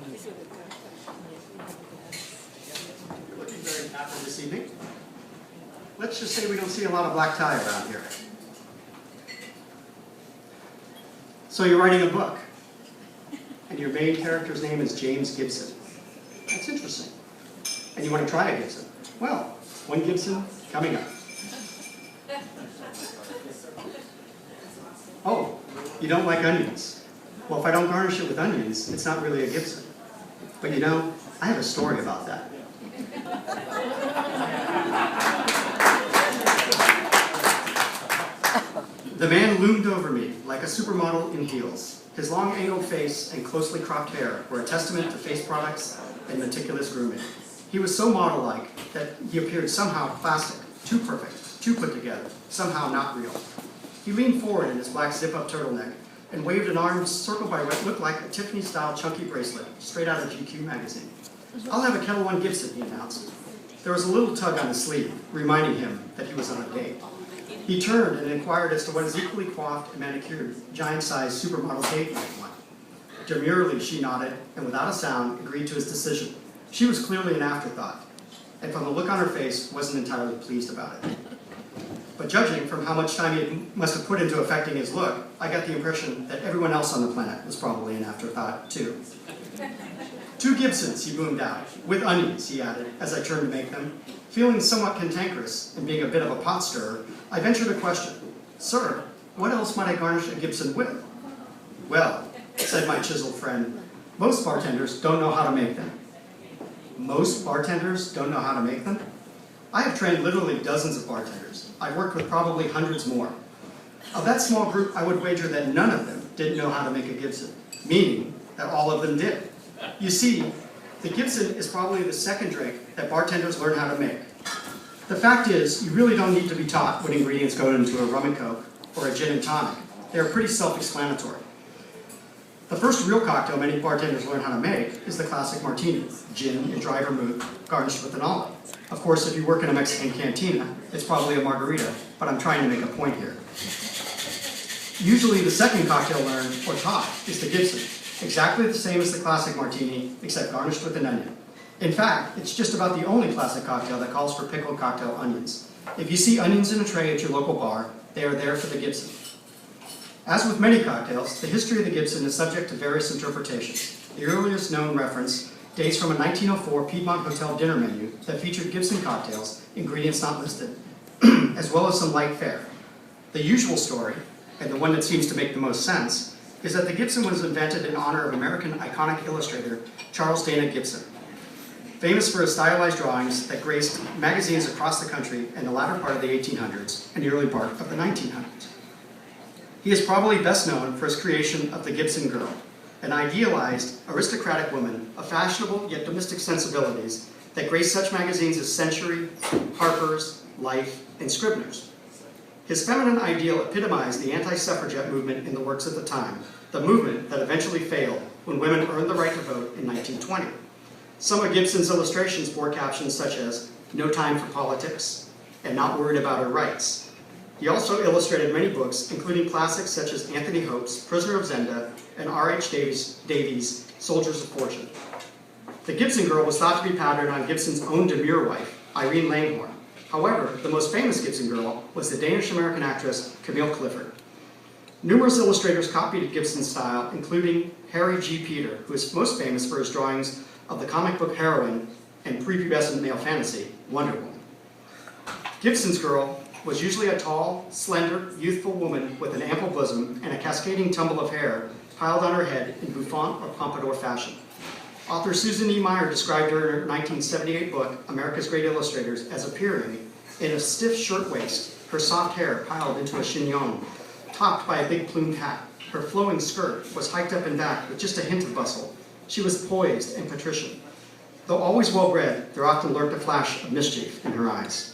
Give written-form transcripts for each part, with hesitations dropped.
You're looking very happy this evening. Let's just say we don't see a lot of black tie around here. So you're writing a book, and your main character's name is James Gibson. That's interesting. And you want to try a Gibson. Well, one Gibson coming up. Oh, you don't like onions. Well, if I don't garnish it with onions, it's not really a Gibson. But you know, I have a story about that. The man loomed over me like a supermodel in heels. His long angled face and closely cropped hair were a testament to face products and meticulous grooming. He was so model-like that he appeared somehow plastic, too perfect, too put together, somehow not real. He leaned forward in his black zip-up turtleneck and waved an arm circled by what looked like a Tiffany-style chunky bracelet, straight out of GQ magazine. "I'll have a Kettle One Gibson," he announced. There was a little tug on his sleeve, reminding him that he was on a date. He turned and inquired as to what his equally coiffed and manicured, giant-sized supermodel date might want. Demurely, she nodded, and without a sound, agreed to his decision. She was clearly an afterthought, and from the look on her face, wasn't entirely pleased about it. But judging from how much time he must have put into affecting his look, I got the impression that everyone else on the planet was probably an afterthought, too. "2 Gibsons," he boomed out. "With onions," he added, as I turned to make them. Feeling somewhat cantankerous and being a bit of a pot stirrer, I ventured a question. "Sir, what else might I garnish a Gibson with?" "Well," said my chiseled friend, "most bartenders don't know how to make them." Most bartenders don't know how to make them? I have trained literally dozens of bartenders. I've worked with probably hundreds more. Of that small group, I would wager that none of them didn't know how to make a Gibson, meaning that all of them did. You see, the Gibson is probably the second drink that bartenders learn how to make. The fact is, you really don't need to be taught what ingredients go into a rum and coke or a gin and tonic. They are pretty self-explanatory. The first real cocktail many bartenders learn how to make is the classic martini, gin and dry vermouth garnished with an olive. Of course, if you work in a Mexican cantina, it's probably a margarita, but I'm trying to make a point here. Usually the second cocktail learned or taught is the Gibson, exactly the same as the classic martini, except garnished with an onion. In fact, it's just about the only classic cocktail that calls for pickled cocktail onions. If you see onions in a tray at your local bar, they are there for the Gibson. As with many cocktails, the history of the Gibson is subject to various interpretations. The earliest known reference dates from a 1904 Piedmont Hotel dinner menu that featured Gibson cocktails, ingredients not listed, as well as some light fare. The usual story, and the one that seems to make the most sense, is that the Gibson was invented in honor of American iconic illustrator Charles Dana Gibson, famous for his stylized drawings that graced magazines across the country in the latter part of the 1800s and the early part of the 1900s. He is probably best known for his creation of the Gibson girl, an idealized, aristocratic woman of fashionable yet domestic sensibilities that graced such magazines as Century, Harper's, Life, and Scribner's. His feminine ideal epitomized the anti-suffragette movement in the works of the time, the movement that eventually failed when women earned the right to vote in 1920. Some of Gibson's illustrations bore captions such as, "No time for politics," and "Not worried about her rights." He also illustrated many books, including classics such as Anthony Hope's Prisoner of Zenda and R.H. Davies' Soldiers of Fortune. The Gibson girl was thought to be patterned on Gibson's own demure wife, Irene Langhorne. However, the most famous Gibson girl was the Danish-American actress Camille Clifford. Numerous illustrators copied Gibson's style, including Harry G. Peter, who is most famous for his drawings of the comic book heroine and prepubescent male fantasy, Wonder Woman. Gibson's girl was usually a tall, slender, youthful woman with an ample bosom and a cascading tumble of hair piled on her head in bouffant or pompadour fashion. Author Susan E. Meyer described her in her 1978 book, America's Great Illustrators, as appearing in a stiff shirtwaist, her soft hair piled into a chignon, topped by a big plumed hat. Her flowing skirt was hiked up and back with just a hint of bustle. She was poised and patrician. Though always well-bred, there often lurked a flash of mischief in her eyes.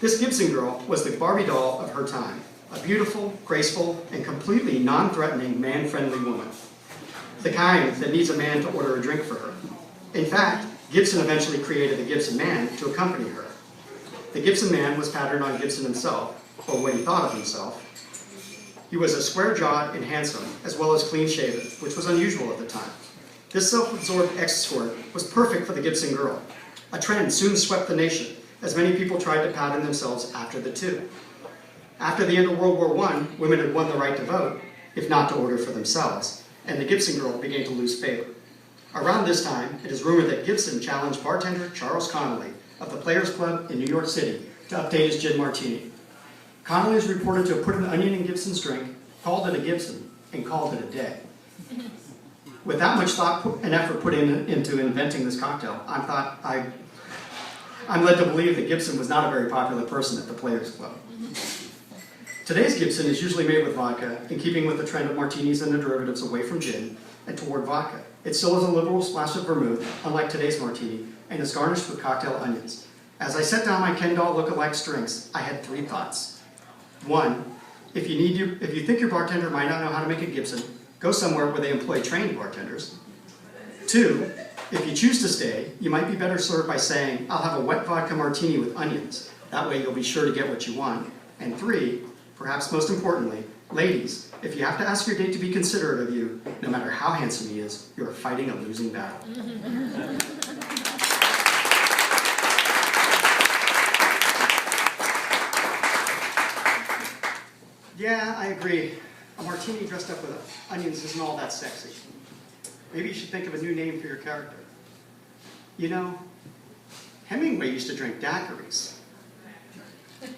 This Gibson girl was the Barbie doll of her time, a beautiful, graceful, and completely non-threatening, man-friendly woman. The kind that needs a man to order a drink for her. In fact, Gibson eventually created the Gibson man to accompany her. The Gibson man was patterned on Gibson himself, or what he thought of himself. He was a square-jawed and handsome, as well as clean-shaven, which was unusual at the time. This self-absorbed escort was perfect for the Gibson girl. A trend soon swept the nation, as many people tried to pattern themselves after the two. After the end of World War I, women had won the right to vote, if not to order for themselves, and the Gibson girl began to lose favor. Around this time, it is rumored that Gibson challenged bartender Charles Connolly of the Players Club in New York City to update his gin martini. Connolly is reported to have put an onion in Gibson's drink, called it a Gibson, and called it a day. With that much thought and effort put into inventing this cocktail, I'm led to believe that Gibson was not a very popular person at the Players Club. Today's Gibson is usually made with vodka, in keeping with the trend of martinis and their derivatives away from gin and toward vodka. It still has a liberal splash of vermouth, unlike today's martini, and is garnished with cocktail onions. As I set down my Ken doll look-alike drinks, I had three thoughts. One, if you think your bartender might not know how to make a Gibson, go somewhere where they employ trained bartenders. Two, if you choose to stay, you might be better served by saying, I'll have a wet vodka martini with onions. That way you'll be sure to get what you want. And three, perhaps most importantly, ladies, if you have to ask your date to be considerate of you, no matter how handsome he is, you're fighting a losing battle. Yeah, I agree. A martini dressed up with onions isn't all that sexy. Maybe you should think of a new name for your character. You know, Hemingway used to drink daiquiris.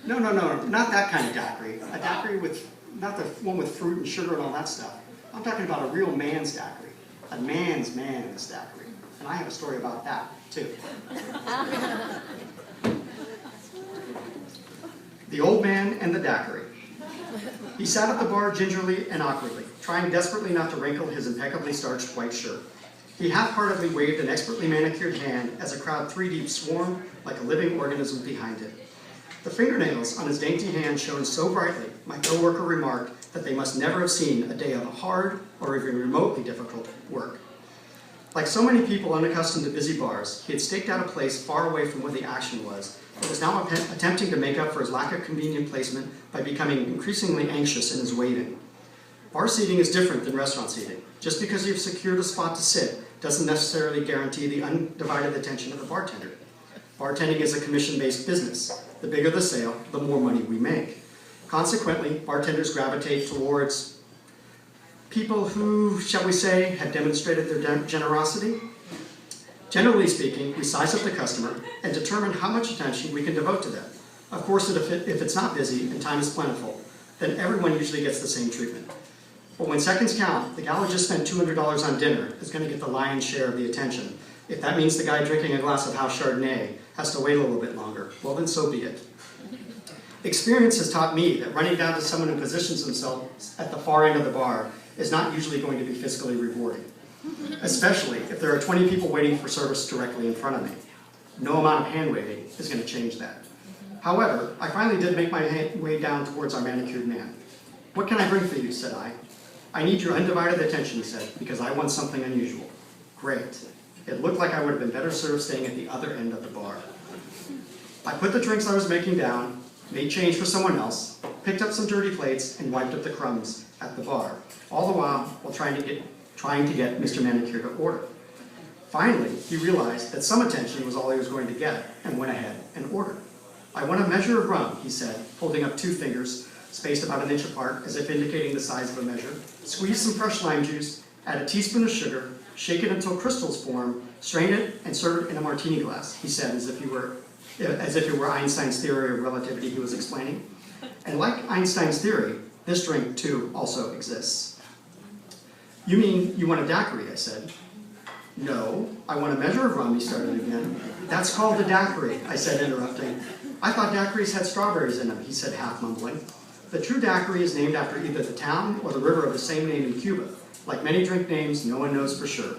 No, not that kind of daiquiri. A daiquiri with, not the one with fruit and sugar and all that stuff. I'm talking about a real man's daiquiri. A man's daiquiri. And I have a story about that, too. The Old Man and the Daiquiri. He sat at the bar gingerly and awkwardly, trying desperately not to wrinkle his impeccably starched white shirt. He half-heartedly waved an expertly manicured hand as a crowd three-deep swarmed like a living organism behind it. The fingernails on his dainty hand shone so brightly, my co-worker remarked that they must never have seen a day of hard or even remotely difficult work. Like so many people unaccustomed to busy bars, he had staked out a place far away from where the action was, but was now attempting to make up for his lack of convenient placement by becoming increasingly anxious in his waiting. Bar seating is different than restaurant seating. Just because you've secured a spot to sit doesn't necessarily guarantee the undivided attention of the bartender. Bartending is a commission-based business. The bigger the sale, the more money we make. Consequently, bartenders gravitate towards people who, shall we say, have demonstrated their generosity. Generally speaking, we size up the customer and determine how much attention we can devote to them. Of course, if it's not busy and time is plentiful, then everyone usually gets the same treatment. But when seconds count, the gal who just spent $200 on dinner is going to get the lion's share of the attention. If that means the guy drinking a glass of house Chardonnay has to wait a little bit longer, well then so be it. Experience has taught me that running down to someone who positions themselves at the far end of the bar is not usually going to be fiscally rewarding, especially if there are 20 people waiting for service directly in front of me. No amount of hand-waving is going to change that. However, I finally did make my way down towards our manicured man. What can I bring for you, said I. I need your undivided attention, he said, because I want something unusual. Great. It looked like I would have been better served staying at the other end of the bar. I put the drinks I was making down, made change for someone else, picked up some dirty plates, and wiped up the crumbs at the bar, all the while trying to get Mr. Manicure to order. Finally, he realized that some attention was all he was going to get, and went ahead and ordered. I want a measure of rum, he said, holding up two fingers, spaced about 1 inch apart, as if indicating the size of a measure. Squeeze some fresh lime juice, add a teaspoon of sugar, shake it until crystals form, strain it, and serve it in a martini glass, he said, as if it were Einstein's theory of relativity he was explaining. And like Einstein's theory, this drink, too, also exists. You mean you want a daiquiri, I said. No, I want a measure of rum, he started again. That's called a daiquiri, I said, interrupting. I thought daiquiris had strawberries in them, he said, half mumbling. The true daiquiri is named after either the town or the river of the same name in Cuba. Like many drink names, no one knows for sure.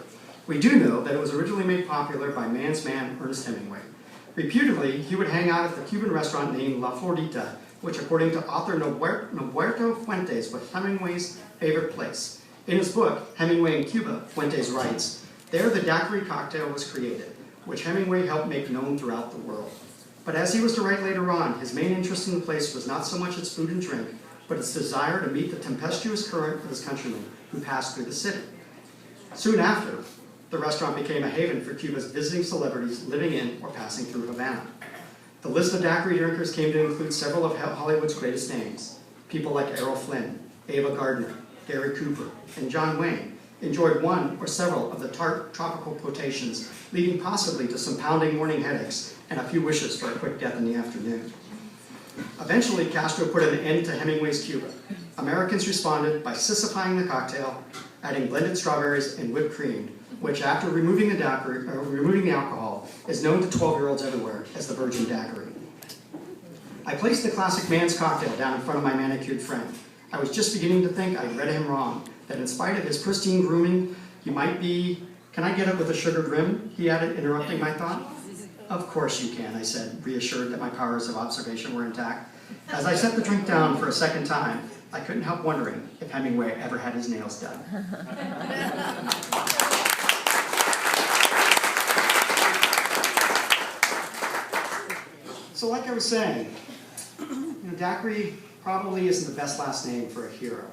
We do know that it was originally made popular by man's man, Ernest Hemingway. Reputedly, he would hang out at the Cuban restaurant named La Florita, which according to author Nobuerto Fuentes was Hemingway's favorite place. In his book, Hemingway in Cuba, Fuentes writes, there the daiquiri cocktail was created, which Hemingway helped make known throughout the world. But as he was to write later on, his main interest in the place was not so much its food and drink, but its desire to meet the tempestuous current of his countrymen who passed through the city. Soon after, the restaurant became a haven for Cuba's visiting celebrities living in or passing through Havana. The list of daiquiri drinkers came to include several of Hollywood's greatest names. People like Errol Flynn, Ava Gardner, Gary Cooper, and John Wayne enjoyed one or several of the tart tropical potations, leading possibly to some pounding morning headaches and a few wishes for a quick death in the afternoon. Eventually, Castro put an end to Hemingway's Cuba. Americans responded by sissifying the cocktail, adding blended strawberries and whipped cream, which, after removing the alcohol, is known to 12-year-olds everywhere as the Virgin Daiquiri. I placed the classic man's cocktail down in front of my manicured friend. I was just beginning to think I'd read him wrong, that in spite of his pristine grooming, he might be, "Can I get it with a sugared rim?" he added, interrupting my thought. "Of course you can," I said, reassured that my powers of observation were intact. As I set the drink down for a second time, I couldn't help wondering if Hemingway ever had his nails done. So like I was saying, daiquiri probably isn't the best last name for a hero.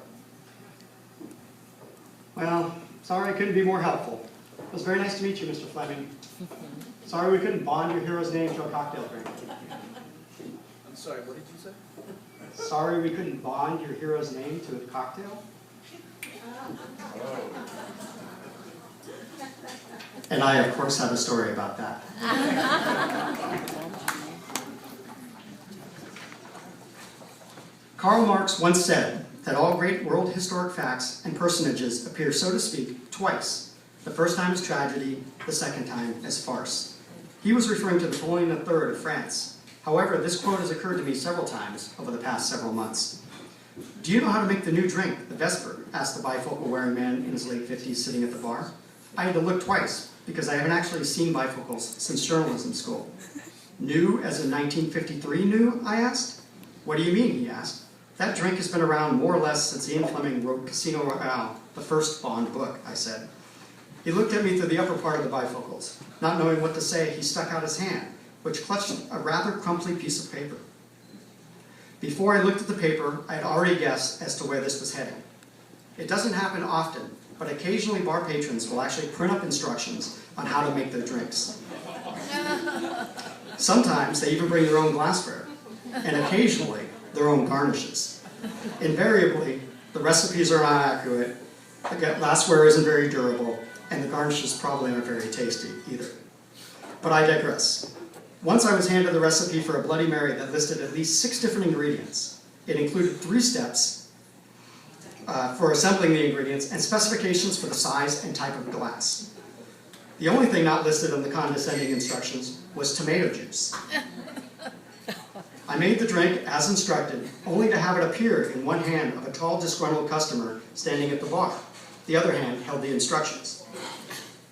Well, sorry I couldn't be more helpful. It was very nice to meet you, Mr. Fleming. Sorry we couldn't bond your hero's name to a cocktail drink. I'm sorry, what did you say? Sorry we couldn't bond your hero's name to a cocktail? And I, of course, have a story about that. Karl Marx once said that all great world historic facts and personages appear, so to speak, twice. The first time as tragedy, the second time as farce. He was referring to Napoleon III of France. However, this quote has occurred to me several times over the past several months. "Do you know how to make the new drink, the Vesper?" asked the bifocal-wearing man in his late 50s sitting at the bar. I had to look twice, because I haven't actually seen bifocals since journalism school. "New as in 1953 new?" I asked. "What do you mean?" he asked. "That drink has been around more or less since Ian Fleming wrote Casino Royale, the first Bond book," I said. He looked at me through the upper part of the bifocals. Not knowing what to say, he stuck out his hand, which clutched a rather crumply piece of paper. Before I looked at the paper, I had already guessed as to where this was heading. It doesn't happen often, but occasionally bar patrons will actually print up instructions on how to make their drinks. Sometimes they even bring their own glassware, and occasionally their own garnishes. Invariably, the recipes are not accurate, the glassware isn't very durable, and the garnishes probably aren't very tasty either. But I digress. Once I was handed the recipe for a Bloody Mary that listed at least 6 different ingredients. It included 3 steps for assembling the ingredients and specifications for the size and type of glass. The only thing not listed in the condescending instructions was tomato juice. I made the drink as instructed, only to have it appear in one hand of a tall, disgruntled customer standing at the bar. The other hand held the instructions.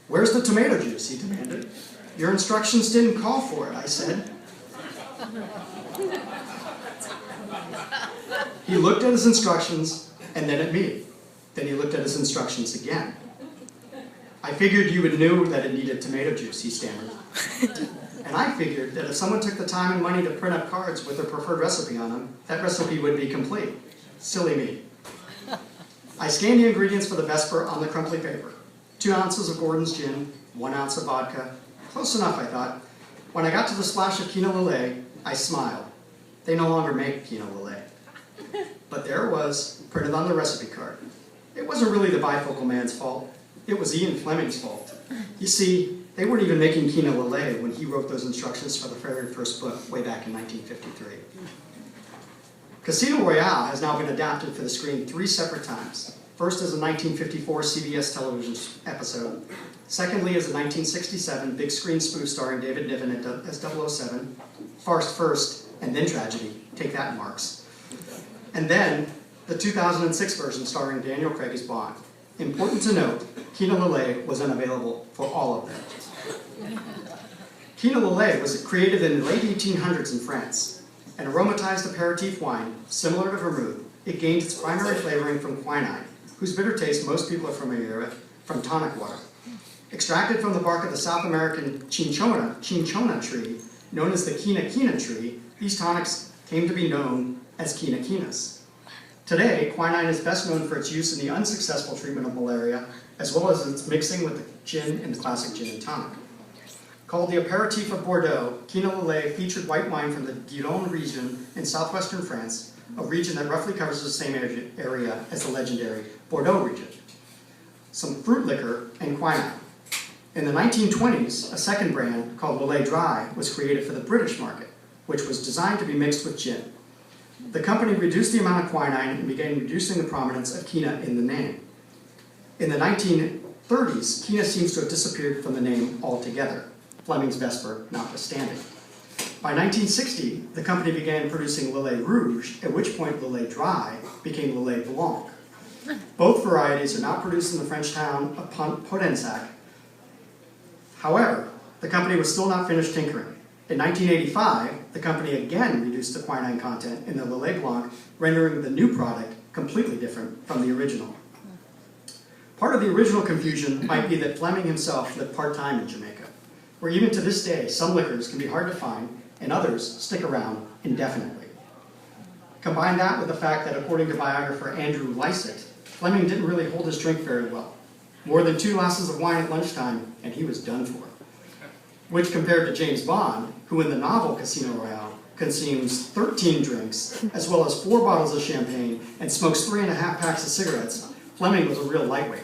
"Where's the tomato juice?" he demanded. "Your instructions didn't call for it," I said. He looked at his instructions and then at me. Then he looked at his instructions again. "I figured you would know that it needed tomato juice," he stammered. "And I figured that if someone took the time and money to print up cards with their preferred recipe on them, that recipe would be complete. Silly me." I scanned the ingredients for the Vesper on the crumply paper. 2 ounces of Gordon's gin, 1 ounce of vodka. Close enough, I thought. When I got to the splash of Quina Lillet, I smiled. They no longer make Quina Lillet. But there it was, printed on the recipe card. It wasn't really the bifocal man's fault. It was Ian Fleming's fault. You see, they weren't even making Quina Lillet when he wrote those instructions for the very first book way back in 1953. Casino Royale has now been adapted for the screen 3 separate times. First as a 1954 CBS television episode. Secondly as a 1967 big screen spoof starring David Niven as 007. Farce first, and then tragedy. Take that, Marx. And then the 2006 version starring Daniel Craig as Bond. Important to note, Quina Lillet was unavailable for all of them. Quina Lillet was created in the late 1800s in France. An aromatized aperitif wine, similar to vermouth, it gained its primary flavoring from quinine, whose bitter taste most people are familiar with from tonic water. Extracted from the bark of the South American cinchona tree, known as the quina quina tree, these tonics came to be known as quina quinas. Today, quinine is best known for its use in the unsuccessful treatment of malaria as well as its mixing with the gin and the classic gin and tonic. Called the aperitif of Bordeaux, Quina Lillet featured white wine from the Gironde region in southwestern France, a region that roughly covers the same area as the legendary Bordeaux region. Some fruit liquor and quinine. In the 1920s, a second brand called Lillet Dry was created for the British market, which was designed to be mixed with gin. The company reduced the amount of quinine and began reducing the prominence of Quina in the name. In the 1930s, Quina seems to have disappeared from the name altogether, Fleming's Vesper notwithstanding. By 1960, the company began producing Lillet Rouge, at which point Lillet Dry became Lillet Blanc. Both varieties are now produced in the French town of Podensac. However, the company was still not finished tinkering. In 1985, the company again reduced the quinine content in the Lillet Blanc, rendering the new product completely different from the original. Part of the original confusion might be that Fleming himself lived part-time in Jamaica, where even to this day, some liquors can be hard to find and others stick around indefinitely. Combine that with the fact that, according to biographer Andrew Lycett, Fleming didn't really hold his drink very well. More than 2 glasses of wine at lunchtime, and he was done for. Which, compared to James Bond, who in the novel Casino Royale consumes 13 drinks, as well as 4 bottles of champagne, and smokes 3.5 packs of cigarettes, Fleming was a real lightweight.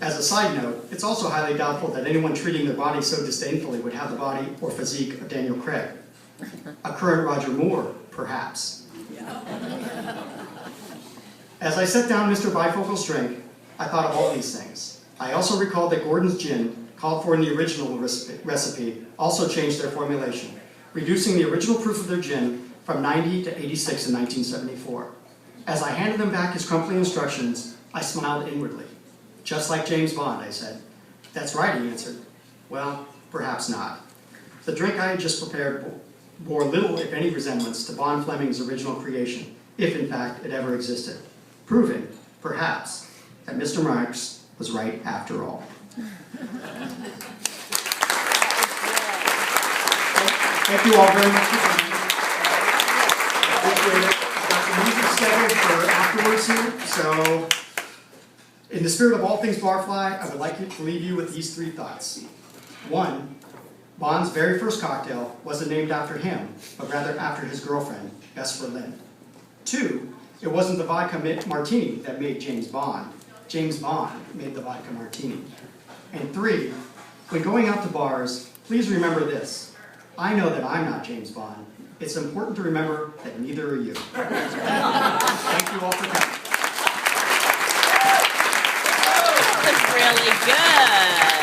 As a side note, it's also highly doubtful that anyone treating their body so disdainfully would have the body or physique of Daniel Craig. A current Roger Moore, perhaps. As I set down Mr. Bifocal's drink, I thought of all these things. I also recalled that Gordon's gin, called for in the original recipe, also changed their formulation, reducing the original proof of their gin from 90 to 86 in 1974. As I handed them back his crumpling instructions, I smiled inwardly. Just like James Bond, I said. That's right, he answered. Well, perhaps not. The drink I had just prepared bore little, if any, resemblance to Bond Fleming's original creation, if in fact it ever existed, proving, perhaps, that Mr. Marx was right after all. Thank you all very much for coming. I appreciate it. I've got some music scheduled for afterwards here, so in the spirit of all things Barfly, I would like to leave you with these 3 thoughts. 1, Bond's very first cocktail wasn't named after him, but rather after his girlfriend, Vesper Lind. 2, it wasn't the vodka martini that made James Bond. James Bond made the vodka martini. And 3, when going out to bars, please remember this. I know that I'm not James Bond. It's important to remember that neither are you. Thank you all for coming. That was really good.